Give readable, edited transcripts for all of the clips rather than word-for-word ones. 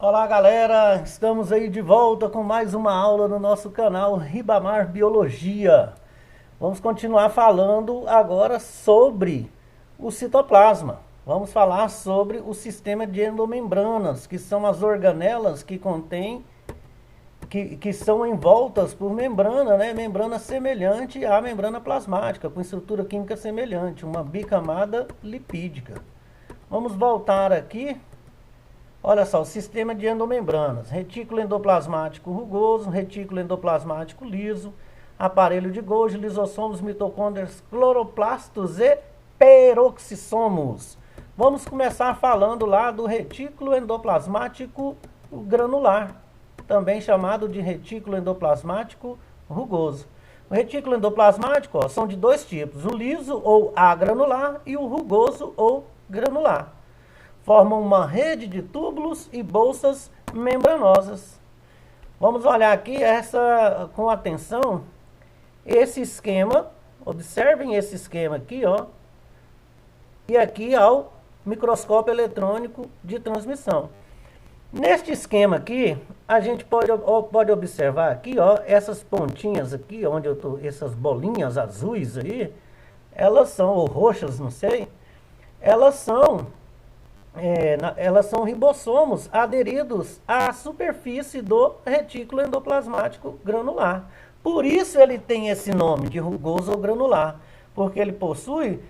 Olá galera, estamos aí de volta com mais uma aula no nosso canal Ribamar Biologia. Vamos continuar falando agora sobre o citoplasma. Vamos falar sobre o sistema de endomembranas, que são as organelas que contêm, que são envoltas por membrana, né? Membrana semelhante à membrana plasmática, com estrutura química semelhante, uma bicamada lipídica. Vamos voltar aqui. Olha só, o sistema de endomembranas, retículo endoplasmático rugoso, retículo endoplasmático liso, aparelho de Golgi, lisossomos, mitocôndrias, cloroplastos e peroxissomos. Vamos começar falando lá do retículo endoplasmático granular, também chamado de retículo endoplasmático rugoso. O retículo endoplasmático, ó, são de dois tipos, o liso ou agranular e o rugoso ou granular. Formam uma rede de túbulos e bolsas membranosas. Vamos olhar aqui com atenção esse esquema. Observem esse esquema aqui, ó. E aqui ao microscópio eletrônico de transmissão. Neste esquema aqui, a gente pode observar aqui, ó, essas pontinhas aqui, onde eu tô, essas bolinhas azuis aí, elas são, ou roxas, não sei, elas são ribossomos aderidos à superfície do retículo endoplasmático granular. Por isso ele tem esse nome de rugoso ou granular, porque ele possui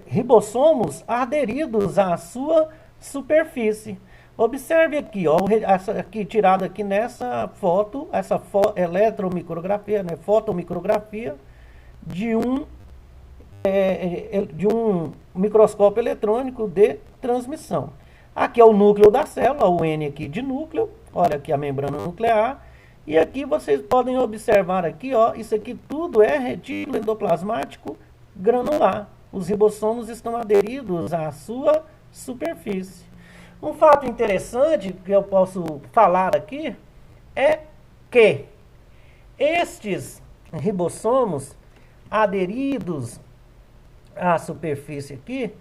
ribossomos aderidos à sua superfície. Observe aqui, ó, aqui tirado aqui nessa foto, essa eletromicrografia, né, fotomicrografia de um microscópio eletrônico de transmissão. Aqui é o núcleo da célula, o N aqui de núcleo, olha aqui a membrana nuclear, e aqui vocês podem observar aqui, ó, isso aqui tudo é retículo endoplasmático granular. Os ribossomos estão aderidos à sua superfície. Um fato interessante que eu posso falar aqui é que estes ribossomos aderidos à superfície aqui,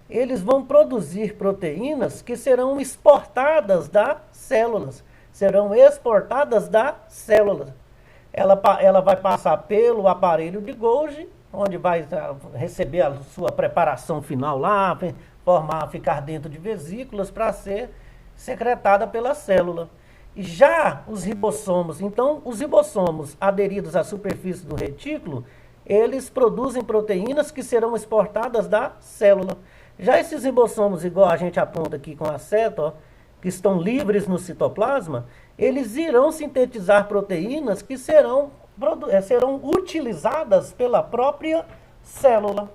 eles vão produzir proteínas que serão exportadas das células. Serão exportadas da célula. Ela vai passar pelo aparelho de Golgi, onde vai receber a sua preparação final lá, ficar dentro de vesículas para ser secretada pela célula. E já os ribossomos, então os ribossomos aderidos à superfície do retículo, eles produzem proteínas que serão exportadas da célula. Já esses ribossomos, igual a gente aponta aqui com a seta, ó, que estão livres no citoplasma, eles irão sintetizar proteínas que serão utilizadas pela própria célula.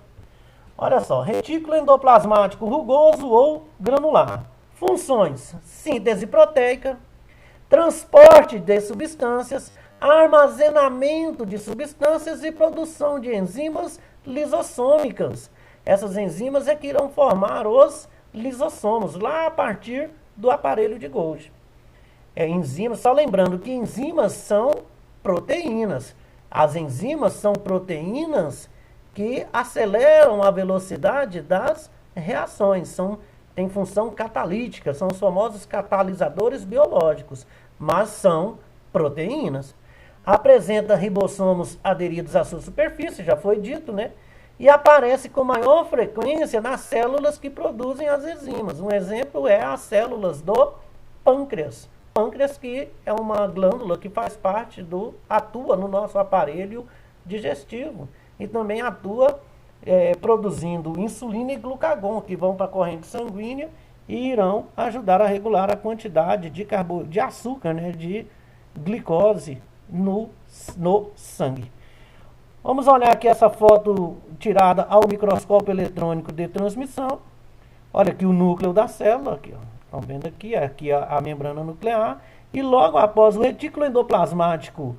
Olha só, retículo endoplasmático rugoso ou granular. Funções: síntese proteica, transporte de substâncias, armazenamento de substâncias e produção de enzimas lisossômicas. Essas enzimas é que irão formar os lisossomos lá a partir do aparelho de Golgi. Enzimas, só lembrando que enzimas são proteínas. As enzimas são proteínas que aceleram a velocidade das reações. Têm função catalítica, são os famosos catalisadores biológicos, mas são proteínas. Apresenta ribossomos aderidos à sua superfície, já foi dito, né? E aparece com maior frequência nas células que produzem as enzimas. Um exemplo é as células do pâncreas. Pâncreas, que é uma glândula que faz parte atua no nosso aparelho digestivo. E também atua produzindo insulina e glucagon, que vão para a corrente sanguínea e irão ajudar a regular a quantidade de açúcar, né, de glicose no sangue. Vamos olhar aqui essa foto tirada ao microscópio eletrônico de transmissão. Olha aqui o núcleo da célula, aqui, ó. Estão vendo aqui a membrana nuclear. E logo após o retículo endoplasmático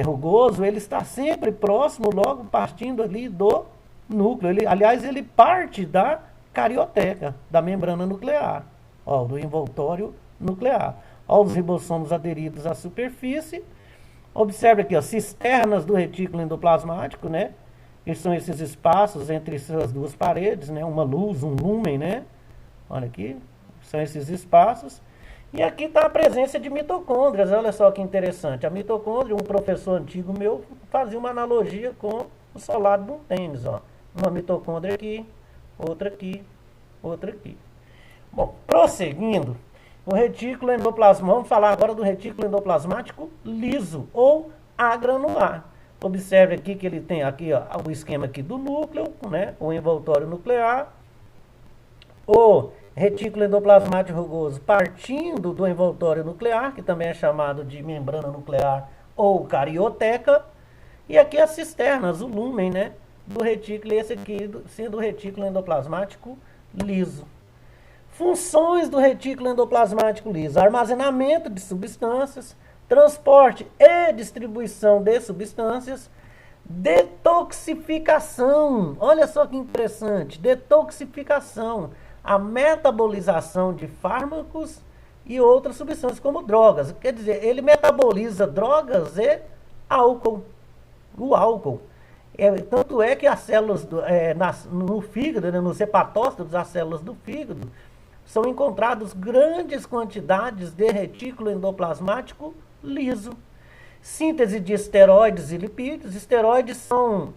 rugoso, ele está sempre próximo, logo partindo ali do núcleo. Ele parte da carioteca, da membrana nuclear, ó, do envoltório nuclear. Ó, os ribossomos aderidos à superfície. Observe aqui, ó, cisternas do retículo endoplasmático, né? Que são esses espaços entre essas duas paredes, né? Uma luz, um lúmen, né? Olha aqui, São esses espaços. E aqui está a presença de mitocôndrias. Olha só que interessante. A mitocôndria, um professor antigo meu fazia uma analogia com o solado de um tênis. Ó. Uma mitocôndria aqui, outra aqui, outra aqui. Bom, prosseguindo, o retículo endoplasmático, vamos falar agora do retículo endoplasmático liso ou agranular. Observe aqui que ele tem aqui ó, o esquema aqui do núcleo, né, o envoltório nuclear, o retículo endoplasmático rugoso partindo do envoltório nuclear, que também é chamado de membrana nuclear ou carioteca, e aqui as cisternas, o lúmen, né, do retículo, esse aqui sendo o retículo endoplasmático liso. Funções do retículo endoplasmático liso: armazenamento de substâncias, transporte e distribuição de substâncias, detoxificação, olha só que interessante, detoxificação, a metabolização de fármacos e outras substâncias como drogas. Quer dizer, ele metaboliza drogas e álcool, o álcool. Tanto é que as células no fígado, né, nos hepatócitos das células do fígado, são encontradas grandes quantidades de retículo endoplasmático liso. Síntese de esteroides e lipídios. Esteroides são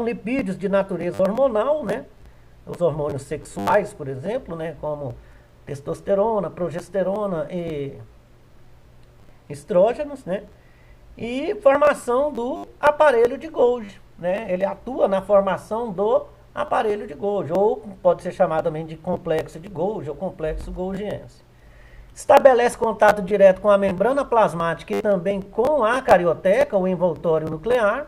lipídios de natureza hormonal, né? Os hormônios sexuais, por exemplo, né? Como testosterona, progesterona e estrógenos, né? E formação do aparelho de Golgi, né? Ele atua na formação do aparelho de Golgi, ou pode ser chamado também de complexo de Golgi ou complexo golgiense. Estabelece contato direto com a membrana plasmática e também com a carioteca, o envoltório nuclear.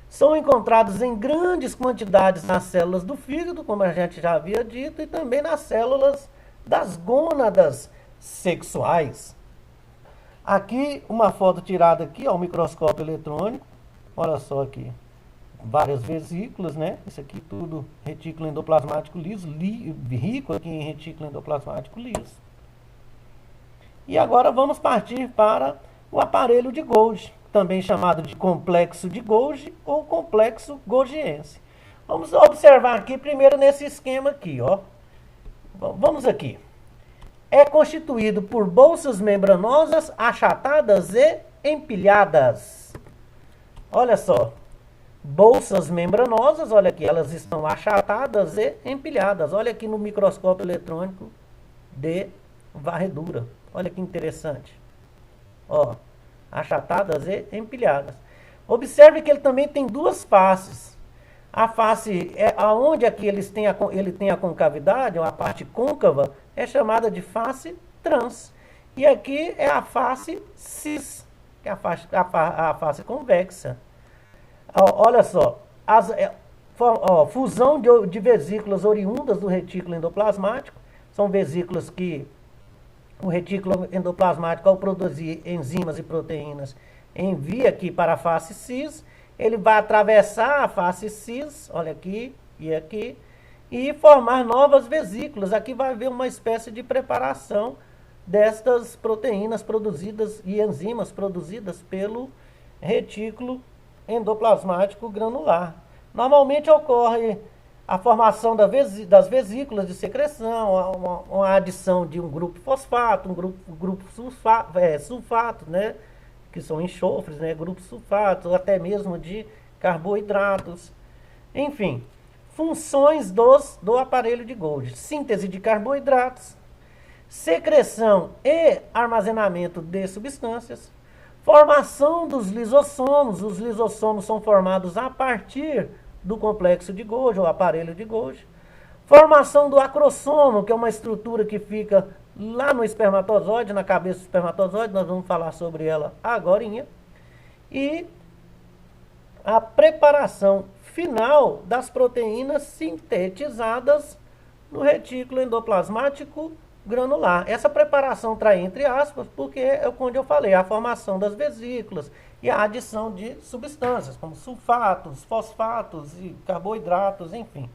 São encontrados em grandes quantidades nas células do fígado, como a gente já havia dito, e também nas células das gônadas sexuais. Aqui, uma foto tirada aqui ao microscópio eletrônico. Olha só aqui. Várias vesículas, né? Isso aqui tudo retículo endoplasmático liso, rico aqui em retículo endoplasmático liso. E agora vamos partir para o aparelho de Golgi, também chamado de complexo de Golgi ou complexo golgiense. Vamos observar aqui primeiro nesse esquema aqui, ó. Vamos aqui. É constituído por bolsas membranosas achatadas e empilhadas. Olha só. Bolsas membranosas, olha aqui, elas estão achatadas e empilhadas. Olha aqui no microscópio eletrônico de varredura. Olha que interessante. Ó, achatadas e empilhadas. Observe que ele também tem duas faces. A face, aonde aqui ele tem a concavidade, ou a parte côncava, é chamada de face trans. E aqui é a face cis, que é a face convexa. Olha só, fusão de vesículas oriundas do retículo endoplasmático. São vesículas que o retículo endoplasmático, ao produzir enzimas e proteínas, envia aqui para a face cis. Ele vai atravessar a face cis, olha aqui e aqui, e formar novas vesículas. Aqui vai haver uma espécie de preparação destas proteínas produzidas e enzimas produzidas pelo retículo endoplasmático granular. Normalmente ocorre a formação das vesículas de secreção, uma adição de um grupo fosfato, um grupo sulfato, né, que são enxofres, né, grupos sulfatos, ou até mesmo de carboidratos. Enfim, funções do aparelho de Golgi: síntese de carboidratos, secreção e armazenamento de substâncias, formação dos lisossomos. Os lisossomos são formados a partir do complexo de Golgi, ou aparelho de Golgi. Formação do acrossomo, que é uma estrutura que fica lá no espermatozoide, na cabeça do espermatozoide. Nós vamos falar sobre ela agorinha. E a preparação final das proteínas sintetizadas no retículo endoplasmático granular. Essa preparação trai entre aspas, porque é onde eu falei, a formação das vesículas e a adição de substâncias, como sulfatos, fosfatos e carboidratos, enfim,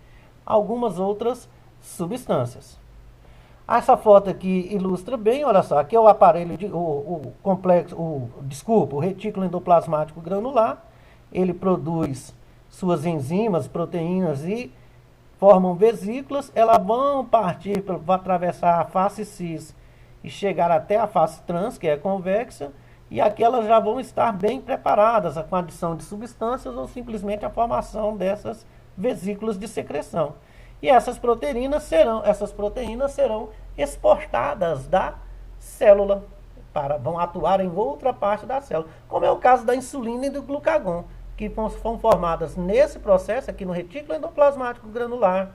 algumas outras substâncias. Essa foto aqui ilustra bem, olha só, aqui é o aparelho, o retículo endoplasmático granular. Ele produz suas enzimas, proteínas e formam vesículas, elas vão partir, vão atravessar a face cis e chegar até a face trans, que é convexa, e aqui elas já vão estar bem preparadas com a adição de substâncias ou simplesmente a formação dessas vesículas de secreção. E essas proteínas serão exportadas da célula, vão atuar em outra parte da célula, como é o caso da insulina e do glucagon, que foram formadas nesse processo aqui no retículo endoplasmático granular,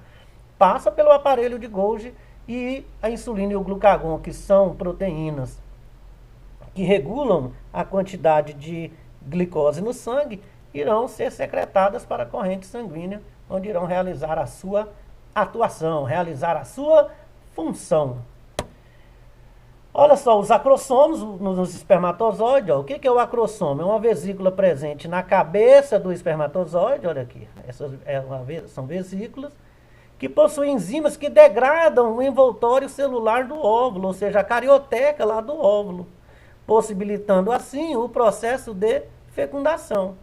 passa pelo aparelho de Golgi, e a insulina e o glucagon, que são proteínas que regulam a quantidade de glicose no sangue, irão ser secretadas para a corrente sanguínea, onde irão realizar a sua atuação, realizar a sua função. Olha só, os acrossomos nos espermatozoides, ó, o que é o acrossomo? É uma vesícula presente na cabeça do espermatozoide, olha aqui, são vesículas, que possuem enzimas que degradam o envoltório celular do óvulo, ou seja, a carioteca lá do óvulo, possibilitando assim o processo de fecundação.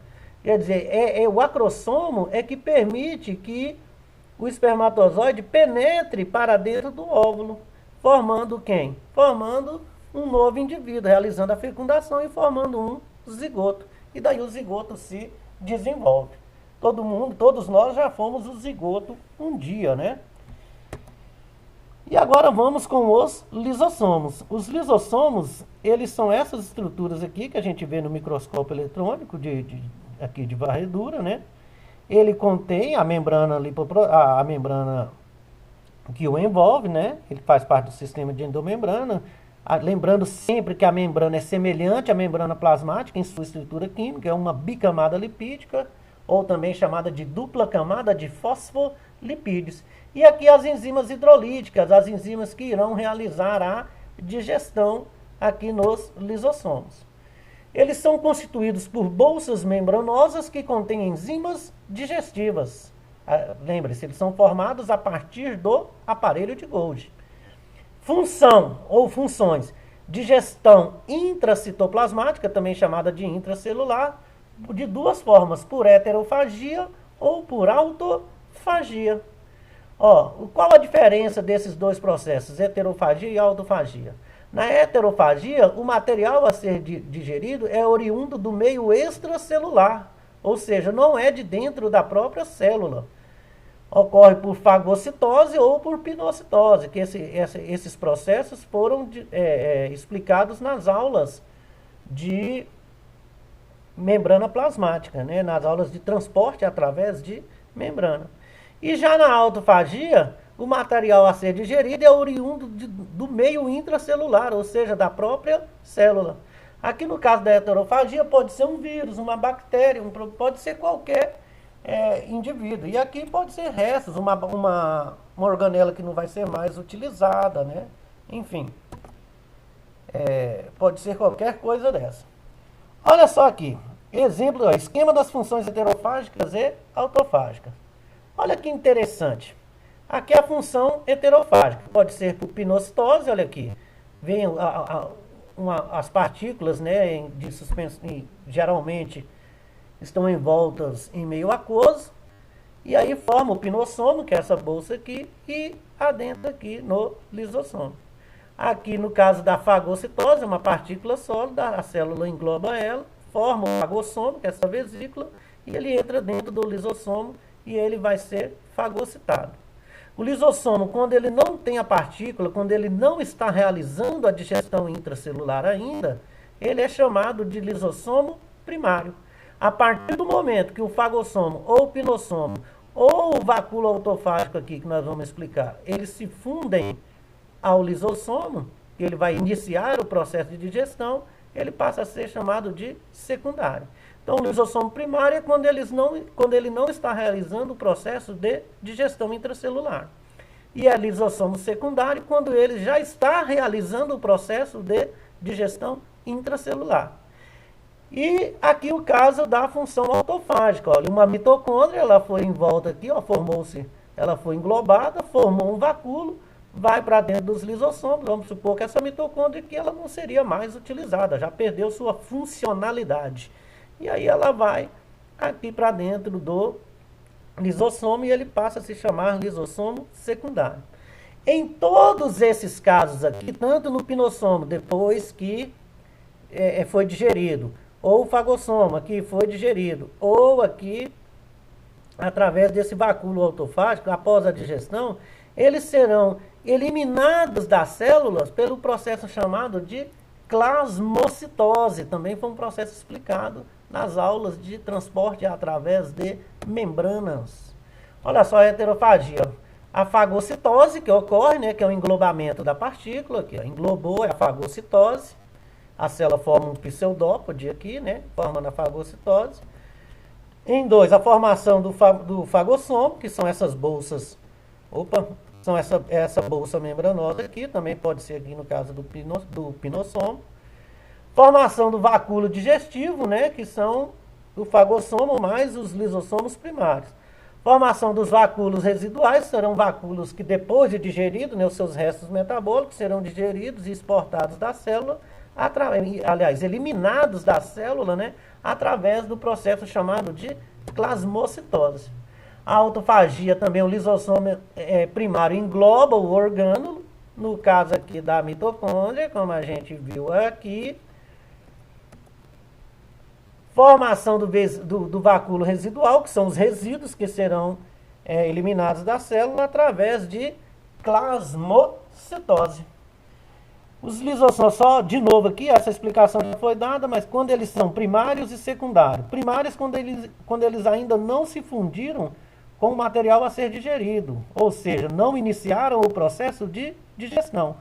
Quer dizer, o acrossomo é que permite que o espermatozoide penetre para dentro do óvulo, formando quem? Formando um novo indivíduo, realizando a fecundação e formando um zigoto. E daí o zigoto se desenvolve. Todos nós já fomos o zigoto um dia, né? E agora vamos com os lisossomos. Os lisossomos, eles são essas estruturas aqui que a gente vê no microscópio eletrônico aqui de varredura, né? Ele contém a membrana que o envolve, né? Ele faz parte do sistema de endomembrana. Lembrando sempre que a membrana é semelhante à membrana plasmática em sua estrutura química, é uma bicamada lipídica, ou também chamada de dupla camada de fosfolipídios. E aqui as enzimas hidrolíticas, as enzimas que irão realizar a digestão aqui nos lisossomos. Eles são constituídos por bolsas membranosas que contêm enzimas digestivas. Lembre-se, eles são formados a partir do aparelho de Golgi. Função ou funções: digestão intracitoplasmática, também chamada de intracelular, de duas formas, por heterofagia ou por autofagia. Qual a diferença desses dois processos, heterofagia e autofagia? Na heterofagia, o material a ser digerido é oriundo do meio extracelular, ou seja, não é de dentro da própria célula. Ocorre por fagocitose ou por pinocitose, que esses processos foram explicados nas aulas de membrana plasmática, né? Nas aulas de transporte através de membrana. E já na autofagia, o material a ser digerido é oriundo do meio intracelular, ou seja, da própria célula. Aqui no caso da heterofagia pode ser um vírus, uma bactéria, pode ser qualquer indivíduo. E aqui pode ser restos, uma organela que não vai ser mais utilizada, né? Enfim, pode ser qualquer coisa dessa. Olha só aqui, exemplo, esquema das funções heterofágicas e autofágicas. Olha que interessante. Aqui a função heterofágica pode ser por pinocitose, olha aqui. Vem as partículas, né, de suspensão, geralmente estão envoltas em meio aquoso, e aí forma o pinossomo, que é essa bolsa aqui, e adentra aqui no lisossomo. Aqui no caso da fagocitose, é uma partícula sólida, a célula engloba ela, forma o fagossomo, que é essa vesícula, e ele entra dentro do lisossomo e ele vai ser fagocitado. O lisossomo, quando ele não tem a partícula, quando ele não está realizando a digestão intracelular ainda, ele é chamado de lisossomo primário. A partir do momento que o fagossomo ou o pinossomo ou o vacúolo autofágico aqui, que nós vamos explicar, eles se fundem ao lisossomo, ele vai iniciar o processo de digestão, ele passa a ser chamado de secundário. Então, o lisossomo primário é quando ele não está realizando o processo de digestão intracelular. E é lisossomo secundário quando ele já está realizando o processo de digestão intracelular. E aqui o caso da função autofágica. Olha, uma mitocôndria, ela foi em volta aqui, ela foi englobada, formou um vacúolo, vai para dentro dos lisossomos. Vamos supor que essa mitocôndria aqui ela não seria mais utilizada, já perdeu sua funcionalidade. E aí ela vai aqui para dentro do lisossomo e ele passa a se chamar lisossomo secundário. Em todos esses casos aqui, tanto no pinossomo, depois que foi digerido, ou o fagossoma, que foi digerido, ou aqui, através desse vacúolo autofágico, após a digestão, eles serão eliminados das células pelo processo chamado de plasmocitose. Também foi um processo explicado nas aulas de transporte através de membranas. Olha só a heterofagia. A fagocitose que ocorre, né, que é o englobamento da partícula, que englobou, é a fagocitose. A célula forma um pseudópode aqui, né, formando a fagocitose. Em 2, a formação do fagossomo, que são essas bolsas, são essa bolsa membranosa aqui, também pode ser aqui no caso do pinossomo. Formação do vacúolo digestivo, né, que são o fagossomo mais os lisossomos primários. Formação dos vacúolos residuais, serão vacúolos que depois de digerido, né, os seus restos metabólicos serão digeridos e exportados da célula, eliminados da célula, né, através do processo chamado de plasmocitose. A autofagia também, o lisossomo primário engloba o orgânulo, no caso aqui da mitocôndria, como a gente viu aqui. Formação do vacúolo residual, que são os resíduos que serão eliminados da célula através de plasmocitose. Os lisossomos, só de novo aqui, essa explicação já foi dada, mas quando eles são primários e secundários. Primários quando eles ainda não se fundiram com o material a ser digerido, ou seja, não iniciaram o processo de digestão.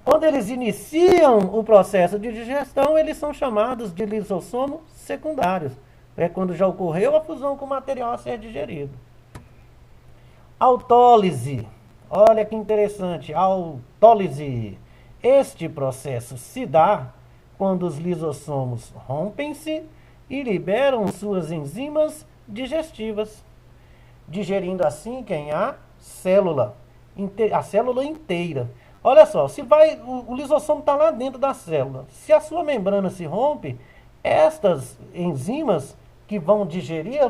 Quando eles iniciam o processo de digestão, eles são chamados de lisossomos secundários. É quando já ocorreu a fusão com o material a ser digerido. Autólise. Olha que interessante. Autólise. Este processo se dá quando os lisossomos rompem-se e liberam suas enzimas digestivas, digerindo assim quem? A célula inteira. Olha só, o lisossomo está lá dentro da célula. Se a sua membrana se rompe, estas enzimas que vão digerir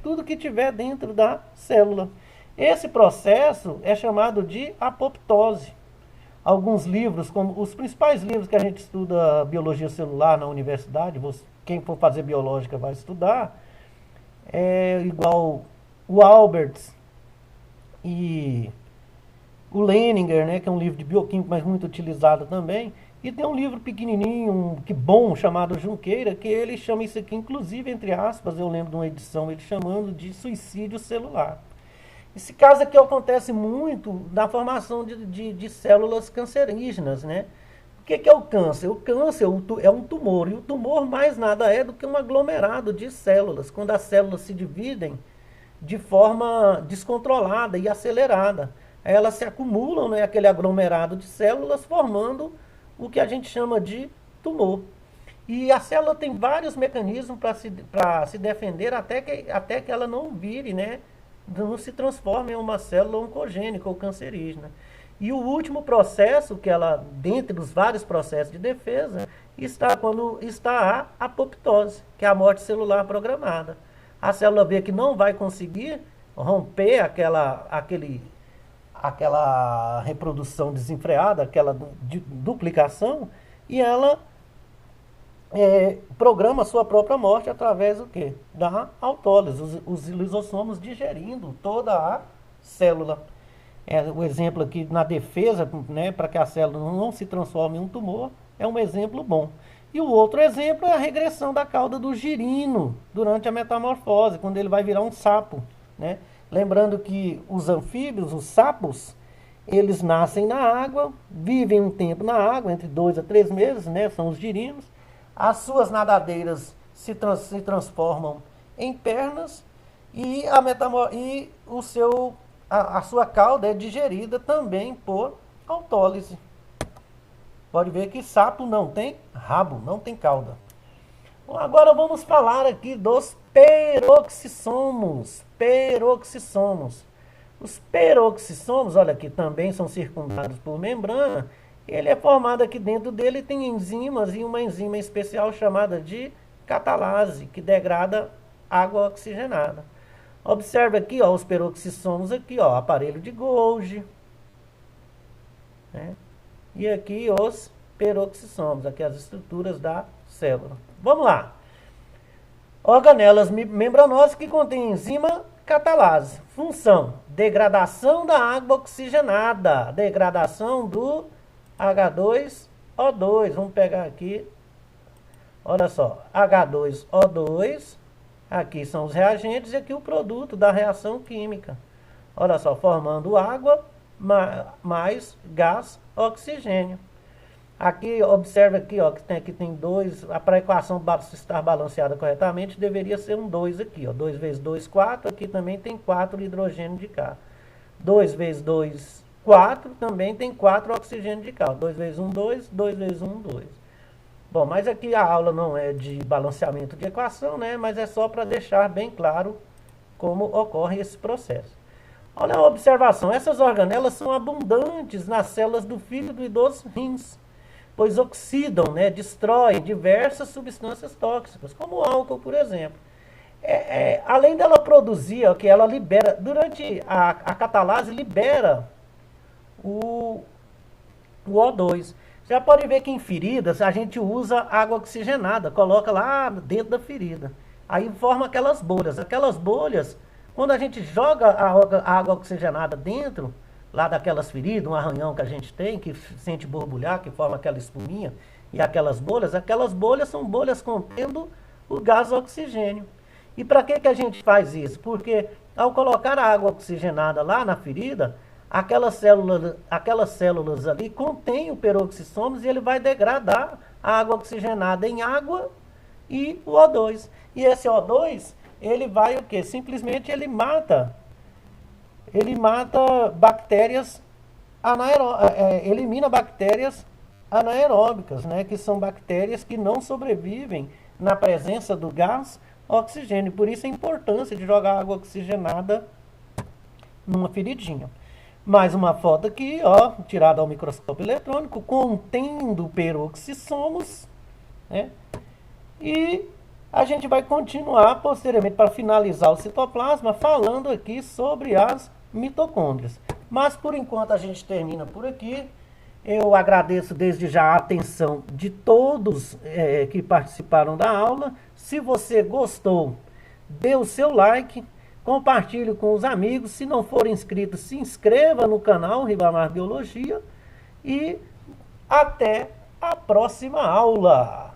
tudo que tiver dentro da célula. Esse processo é chamado de apoptose. Alguns livros, como os principais livros que a gente estuda biologia celular na universidade, quem for fazer biológica vai estudar, igual o Alberts e o Leninger, né, que é um livro de bioquímica, mas muito utilizado também. E tem um livro pequenininho, que bom, chamado Junqueira, que ele chama isso aqui, inclusive, entre aspas, eu lembro de uma edição, ele chamando de suicídio celular. Esse caso aqui acontece muito na formação de células cancerígenas, né? O que é o câncer? O câncer é um tumor, e o tumor mais nada é do que um aglomerado de células, quando as células se dividem de forma descontrolada e acelerada. Elas se acumulam, né, aquele aglomerado de células, formando o que a gente chama de tumor. E a célula tem vários mecanismos para se defender até que ela não vire, né, não se transforme em uma célula oncogênica ou cancerígena. E o último processo, dentre os vários processos de defesa, quando está a apoptose, que é a morte celular programada. A célula vê que não vai conseguir romper aquela reprodução desenfreada, aquela duplicação, e ela programa a sua própria morte através do quê? Da autólise, os lisossomos digerindo toda a célula. O exemplo aqui na defesa, né, para que a célula não se transforme em um tumor, é um exemplo bom. E o outro exemplo é a regressão da cauda do girino durante a metamorfose, quando ele vai virar um sapo, né? Lembrando que os anfíbios, os sapos, eles nascem na água, vivem um tempo na água, entre 2 a 3 meses, né? São os girinos. As suas nadadeiras se transformam em pernas e a sua cauda é digerida também por autólise. Pode ver que sapo não tem rabo, não tem cauda. Bom, agora vamos falar aqui dos peroxissomos. Os peroxissomos, olha aqui, também são circundados por membrana. Ele é formado aqui dentro dele, tem enzimas e uma enzima especial chamada de catalase, que degrada água oxigenada. Observe aqui, ó, os peroxissomos aqui, ó, aparelho de Golgi, né? E aqui os peroxissomos, aqui as estruturas da célula. Vamos lá. Organelas membranosas que contêm enzima catalase. Função: degradação da água oxigenada. Degradação do H2O2. Vamos pegar aqui. Olha só. H2O2. Aqui são os reagentes e aqui o produto da reação química. Olha só. Formando água mais gás oxigênio. Aqui, observe aqui, ó, que tem 2, para a equação estar balanceada corretamente, deveria ser um 2 aqui, ó, 2 vezes 2, 4, aqui também tem 4 hidrogênio de K. 2 vezes 2, 4, também tem 4 oxigênio de K. 2 vezes 1, 2, 2 vezes 1, 2. Bom, mas aqui a aula não é de balanceamento de equação, né, mas é só para deixar bem claro como ocorre esse processo. Olha a observação, essas organelas são abundantes nas células do fígado e dos rins, pois oxidam, né, destroem diversas substâncias tóxicas, como o álcool, por exemplo. Além dela produzir, ó, que ela libera, durante a catalase, libera o O2. Já pode ver que em feridas a gente usa água oxigenada, coloca lá dentro da ferida. Aí forma aquelas bolhas. Aquelas bolhas, quando a gente joga a água oxigenada dentro, lá daquelas feridas, um arranhão que a gente tem, que sente borbulhar, que forma aquela espuminha, e aquelas bolhas são bolhas contendo o gás oxigênio. E para que a gente faz isso? Porque ao colocar a água oxigenada lá na ferida, aquelas células ali contêm o peroxissomos e ele vai degradar a água oxigenada em água e o O2. E esse O2, ele vai o quê? Simplesmente ele mata bactérias elimina bactérias anaeróbicas, né, que são bactérias que não sobrevivem na presença do gás oxigênio. Por isso a importância de jogar água oxigenada numa feridinha. Mais uma foto aqui, ó, tirada ao microscópio eletrônico, contendo peroxissomos, né? E a gente vai continuar posteriormente para finalizar o citoplasma falando aqui sobre as mitocôndrias. Mas por enquanto a gente termina por aqui. Eu agradeço desde já a atenção de todos que participaram da aula. Se você gostou, dê o seu like, compartilhe com os amigos. Se não for inscrito, se inscreva no canal Ribamar Biologia. E até a próxima aula.